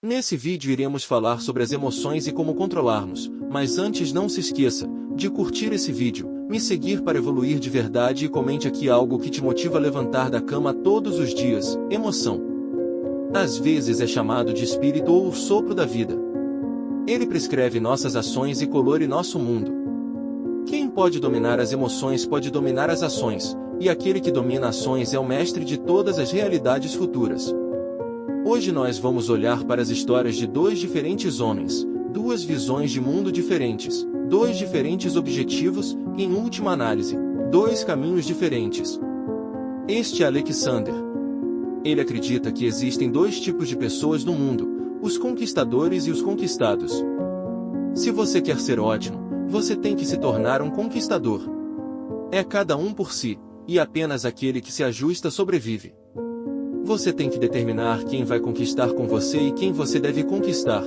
Nesse vídeo iremos falar sobre as emoções e como controlarmos, mas antes não se esqueça de curtir esse vídeo, me seguir para evoluir de verdade e comente aqui algo que te motiva a levantar da cama todos os dias. Emoção. Às vezes é chamado de espírito ou o sopro da vida. Ele prescreve nossas ações e colore nosso mundo. Quem pode dominar as emoções pode dominar as ações, e aquele que domina ações é o mestre de todas as realidades futuras. Hoje nós vamos olhar para as histórias de dois diferentes homens, duas visões de mundo diferentes, dois diferentes objetivos e, em última análise, dois caminhos diferentes. Este é Alexander. Ele acredita que existem dois tipos de pessoas no mundo, os conquistadores e os conquistados. Se você quer ser ótimo, você tem que se tornar um conquistador. É cada um por si, e apenas aquele que se ajusta sobrevive. Você tem que determinar quem vai conquistar com você e quem você deve conquistar.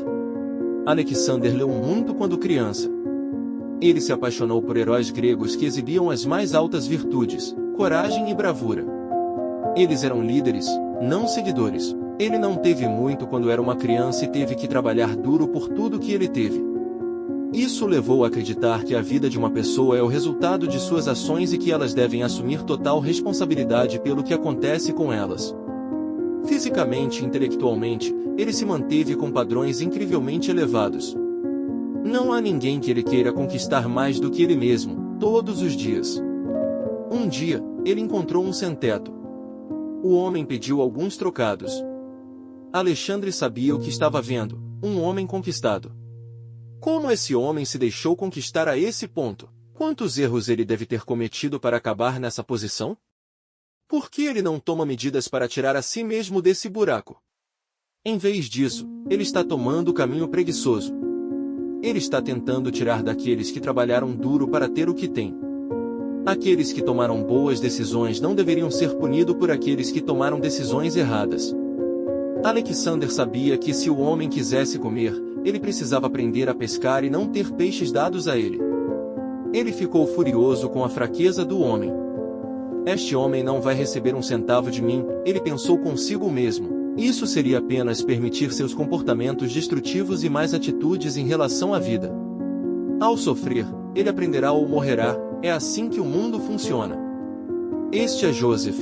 Alexander leu muito quando criança. Ele se apaixonou por heróis gregos que exibiam as mais altas virtudes, coragem e bravura. Eles eram líderes, não seguidores. Ele não teve muito quando era uma criança e teve que trabalhar duro por tudo que ele teve. Isso levou a acreditar que a vida de uma pessoa é o resultado de suas ações e que elas devem assumir total responsabilidade pelo que acontece com elas. Fisicamente e intelectualmente, ele se manteve com padrões incrivelmente elevados. Não há ninguém que ele queira conquistar mais do que ele mesmo, todos os dias. Um dia, ele encontrou um sem-teto. O homem pediu alguns trocados. Alexandre sabia o que estava vendo, um homem conquistado. Como esse homem se deixou conquistar a esse ponto? Quantos erros ele deve ter cometido para acabar nessa posição? Por que ele não toma medidas para tirar a si mesmo desse buraco? Em vez disso, ele está tomando o caminho preguiçoso. Ele está tentando tirar daqueles que trabalharam duro para ter o que tem. Aqueles que tomaram boas decisões não deveriam ser punidos por aqueles que tomaram decisões erradas. Alexander sabia que se o homem quisesse comer, ele precisava aprender a pescar e não ter peixes dados a ele. Ele ficou furioso com a fraqueza do homem. Este homem não vai receber um centavo de mim, ele pensou consigo mesmo. Isso seria apenas permitir seus comportamentos destrutivos e mais atitudes em relação à vida. Ao sofrer, ele aprenderá ou morrerá, é assim que o mundo funciona. Este é Joseph.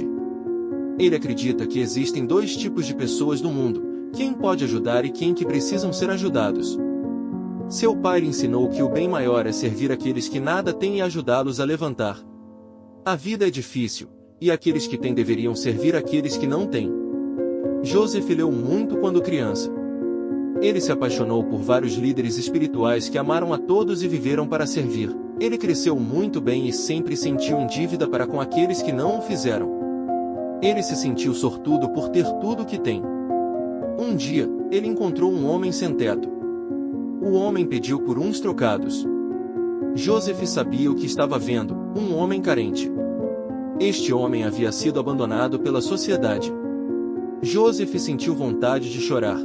Ele acredita que existem dois tipos de pessoas no mundo, quem pode ajudar e quem que precisam ser ajudados. Seu pai lhe ensinou que o bem maior é servir aqueles que nada têm e ajudá-los a levantar. A vida é difícil, e aqueles que têm deveriam servir aqueles que não têm. Joseph leu muito quando criança. Ele se apaixonou por vários líderes espirituais que amaram a todos e viveram para servir. Ele cresceu muito bem e sempre sentiu em dívida para com aqueles que não o fizeram. Ele se sentiu sortudo por ter tudo o que tem. Um dia, ele encontrou um homem sem teto. O homem pediu por uns trocados. Joseph sabia o que estava vendo, um homem carente. Este homem havia sido abandonado pela sociedade. Joseph sentiu vontade de chorar.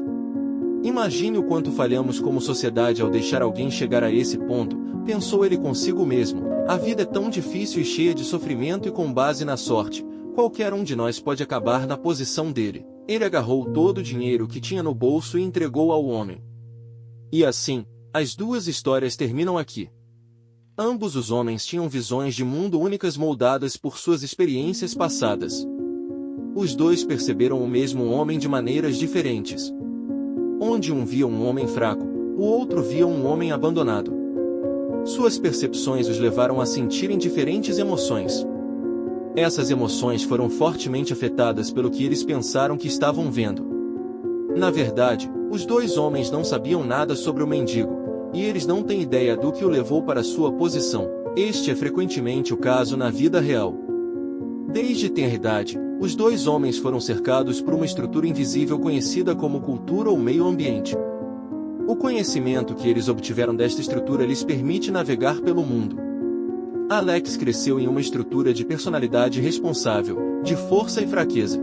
Imagine o quanto falhamos como sociedade ao deixar alguém chegar a esse ponto, pensou ele consigo mesmo. A vida é tão difícil e cheia de sofrimento e com base na sorte, qualquer um de nós pode acabar na posição dele. Ele agarrou todo o dinheiro que tinha no bolso e entregou ao homem. E assim, as duas histórias terminam aqui. Ambos os homens tinham visões de mundo únicas moldadas por suas experiências passadas. Os dois perceberam o mesmo homem de maneiras diferentes. Onde um via um homem fraco, o outro via um homem abandonado. Suas percepções os levaram a sentirem diferentes emoções. Essas emoções foram fortemente afetadas pelo que eles pensaram que estavam vendo. Na verdade, os dois homens não sabiam nada sobre o mendigo. E eles não têm ideia do que o levou para sua posição. Este é frequentemente o caso na vida real. Desde tenra idade, os dois homens foram cercados por uma estrutura invisível conhecida como cultura ou meio ambiente. O conhecimento que eles obtiveram desta estrutura lhes permite navegar pelo mundo. Alex cresceu em uma estrutura de personalidade responsável, de força e fraqueza.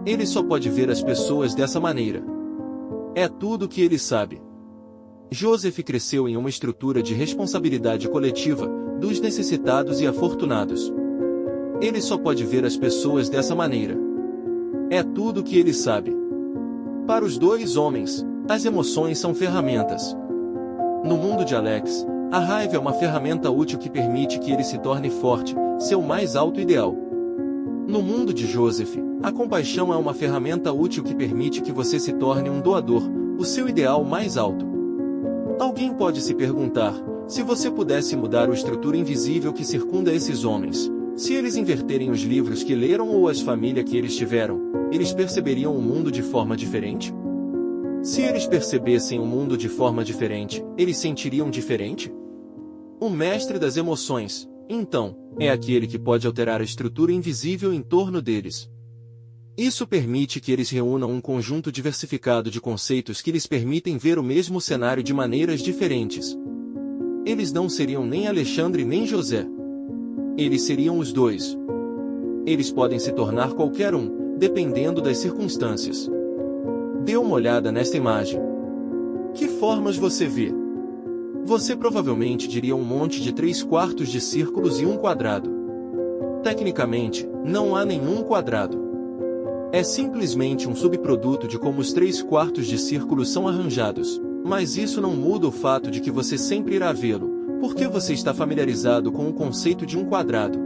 Ele só pode ver as pessoas dessa maneira. É tudo o que ele sabe. Joseph cresceu em uma estrutura de responsabilidade coletiva, dos necessitados e afortunados. Ele só pode ver as pessoas dessa maneira. É tudo o que ele sabe. Para os dois homens, As emoções são ferramentas. No mundo de Alex, a raiva é uma ferramenta útil que permite que ele se torne forte, seu mais alto ideal. No mundo de Joseph, a compaixão é uma ferramenta útil que permite que você se torne um doador, o seu ideal mais alto. Alguém pode se perguntar, se você pudesse mudar a estrutura invisível que circunda esses homens, se eles inverterem os livros que leram ou as famílias que eles tiveram, eles perceberiam o mundo de forma diferente? Se eles percebessem o mundo de forma diferente, eles sentiriam diferente? O mestre das emoções, então, é aquele que pode alterar a estrutura invisível em torno deles. Isso permite que eles reúnam um conjunto diversificado de conceitos que lhes permitem ver o mesmo cenário de maneiras diferentes. Eles não seriam nem Alexandre nem José. Eles seriam os dois. Eles podem se tornar qualquer um, dependendo das circunstâncias. Dê uma olhada nesta imagem. Que formas você vê? Você provavelmente diria um monte de 3/4 de círculos e um quadrado. Tecnicamente, não há nenhum quadrado. É simplesmente um subproduto de como os 3/4 de círculos são arranjados, mas isso não muda o fato de que você sempre irá vê-lo, porque você está familiarizado com o conceito de um quadrado.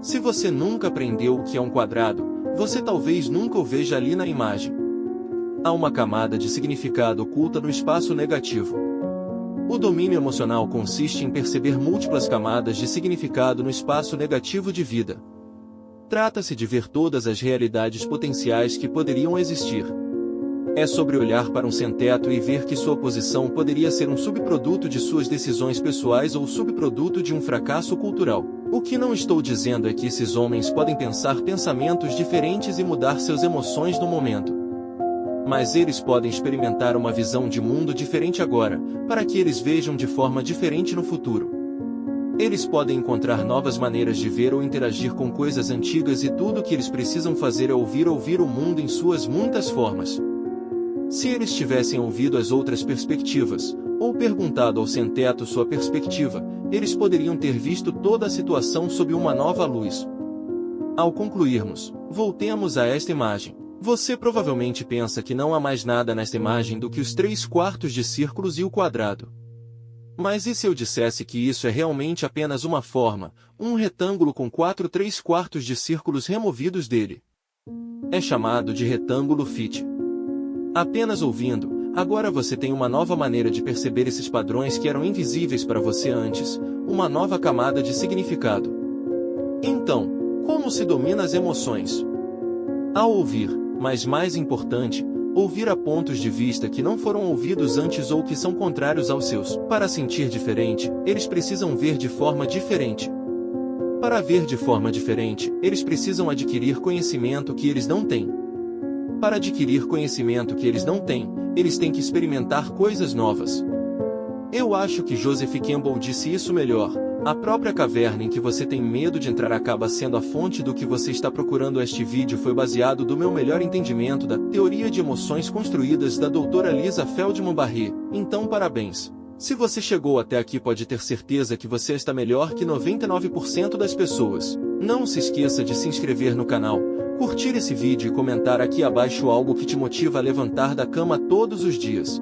Se você nunca aprendeu o que é um quadrado, você talvez nunca o veja ali na imagem. Há uma camada de significado oculta no espaço negativo. O domínio emocional consiste em perceber múltiplas camadas de significado no espaço negativo de vida. Trata-se de ver todas as realidades potenciais que poderiam existir. É sobre olhar para um sem-teto e ver que sua posição poderia ser um subproduto de suas decisões pessoais ou subproduto de um fracasso cultural. O que não estou dizendo é que esses homens podem pensar pensamentos diferentes e mudar suas emoções no momento. Mas eles podem experimentar uma visão de mundo diferente agora, para que eles vejam de forma diferente no futuro. Eles podem encontrar novas maneiras de ver ou interagir com coisas antigas e tudo o que eles precisam fazer é ouvir o mundo em suas muitas formas. Se eles tivessem ouvido as outras perspectivas, ou perguntado ao sem-teto sua perspectiva, eles poderiam ter visto toda a situação sob uma nova luz. Ao concluirmos, voltemos a esta imagem. Você provavelmente pensa que não há mais nada nesta imagem do que os 3/4 de círculos e o quadrado. Mas e se eu dissesse que isso é realmente apenas uma forma, um retângulo com 4 3/4 de círculos removidos dele? É chamado de retângulo fit. Apenas ouvindo, agora você tem uma nova maneira de perceber esses padrões que eram invisíveis para você antes, uma nova camada de significado. Então, como se domina as emoções? Ao ouvir, mas mais importante, ouvir a pontos de vista que não foram ouvidos antes ou que são contrários aos seus. Para sentir diferente, eles precisam ver de forma diferente. Para ver de forma diferente, eles precisam adquirir conhecimento que eles não têm. Para adquirir conhecimento que eles não têm, eles têm que experimentar coisas novas. Eu acho que Joseph Campbell disse isso melhor. A própria caverna em que você tem medo de entrar acaba sendo a fonte do que você está procurando. Este vídeo foi baseado do meu melhor entendimento da teoria de emoções construídas da doutora Lisa Feldman Barré. Então parabéns. Se você chegou até aqui pode ter certeza que você está melhor que 99% das pessoas. Não se esqueça de se inscrever no canal, curtir esse vídeo e comentar aqui abaixo algo que te motiva a levantar da cama todos os dias.